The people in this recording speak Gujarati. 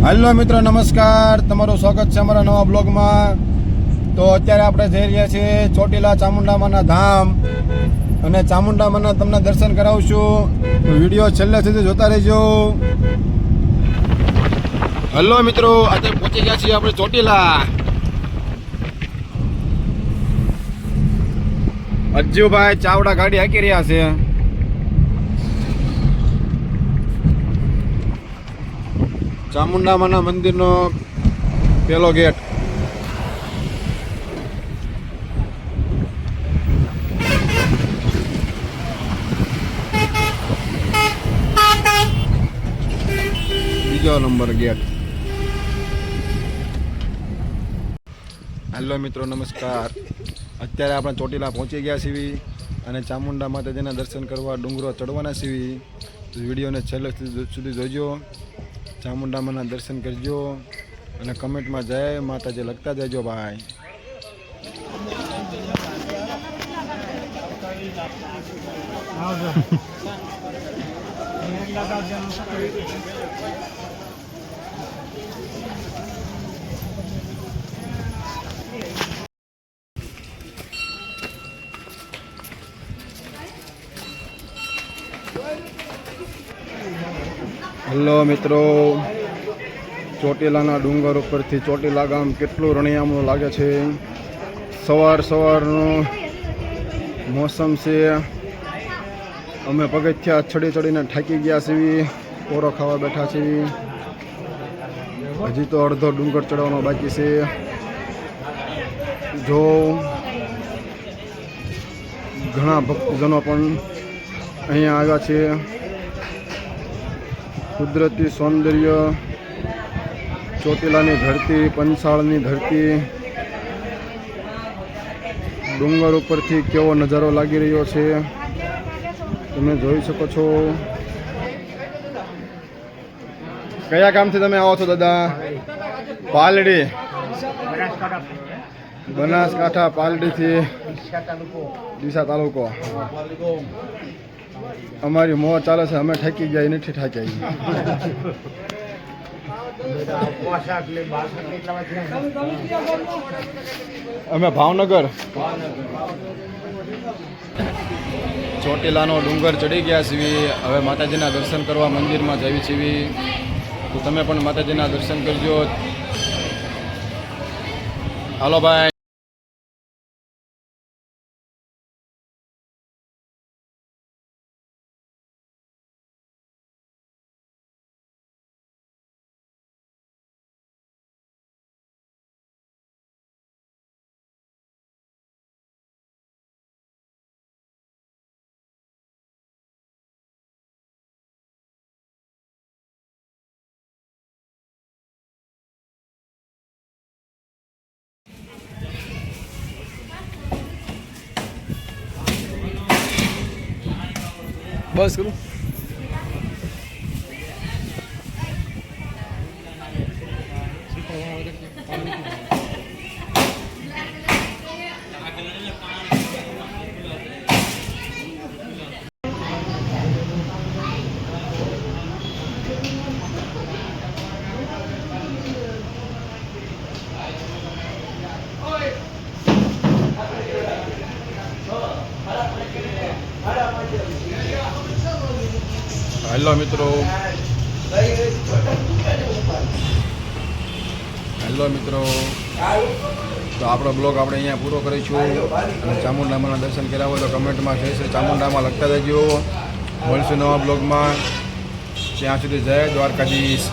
હેલો મિત્રો, નમસ્કાર. તમારું સ્વાગત છે અમારા નવા બ્લોગમાં. તો અત્યારે આપણે જઈ રહ્યા છીએ ચોટીલા ચામુંડામાના ધામ, અને ચામુંડામાના તમને દર્શન કરાવશું. તો વિડીયો છેલ્લે સુધી જોતા રહેજો. હેલો મિત્રો, આજે પહોંચી ગયા છીએ આપણે ચોટીલા. અજ્જુભાઈ ચાવડા ગાડી હાકી રહ્યા છે. ચામુંડામાના મંદિરનો પહેલો ગેટ. બીજો નંબર ગેટ. હેલો મિત્રો, નમસ્કાર. અત્યારે આપણે ચોટીલા પહોંચી ગયા છીએ અને ચામુંડા માતાજીના દર્શન કરવા ડુંગરો ચડવાના છીએ. વિડીયોને છેલ્લે સુધી જોજો. ચામુંડામાના દર્શન કરજો અને કમેન્ટમાં જય માતાજી લખતા જજો ભાઈ. હેલો મિત્રો, ચોટીલાના ડુંગર ઉપરથી ચોટીલા ગામ કેટલું રણિયામણું લાગે છે. સવારનું મોસમ છે. અમે પગથિયા ચડીને થાકી ગયા છીએ. કોરો ખાવા બેઠા છીએ. હજી તો અડધો ડુંગર ચડવાનો બાકી છે. જો ઘણા ભક્તજનો પણ અહીંયા આવ્યા છે. કુદરતી સૌંદર્ય, ચોટીલાની ધરતી, પંચાળની ધરતી, ડુંગર ઉપરથી કેવો નજારો લાગી રહ્યો છે તમે જોઈ શકો છો. કયા ગામથી તમે આવો છો દાદા? પાલડી, બનાસકાંઠા. પાલડીથી ડીસા તાલુકો. અમારી મોજ ચાલે છે. અમે થાકી ગયા, નથી થાક્યા. અમે ભાવનગર. ચોટીલાનો ડુંગર ચડી ગયા છીએ. હવે માતાજીના દર્શન કરવા મંદિરમાં જઈએ છીએ. તો તમે પણ માતાજીના દર્શન કરજો. હાલો ભાઈ. બસ કરું. હેલો મિત્રો, તો આપણો બ્લોગ આપણે અહીંયા પૂરો કરીશું. અને ચામુંડામાના દર્શન કર્યા હોય તો કમેન્ટમાં જય શ્રી ચામુંડામાં લખતા જજો. મળશું નવા બ્લોગમાં. ત્યાં સુધી જય દ્વારકાધીશ.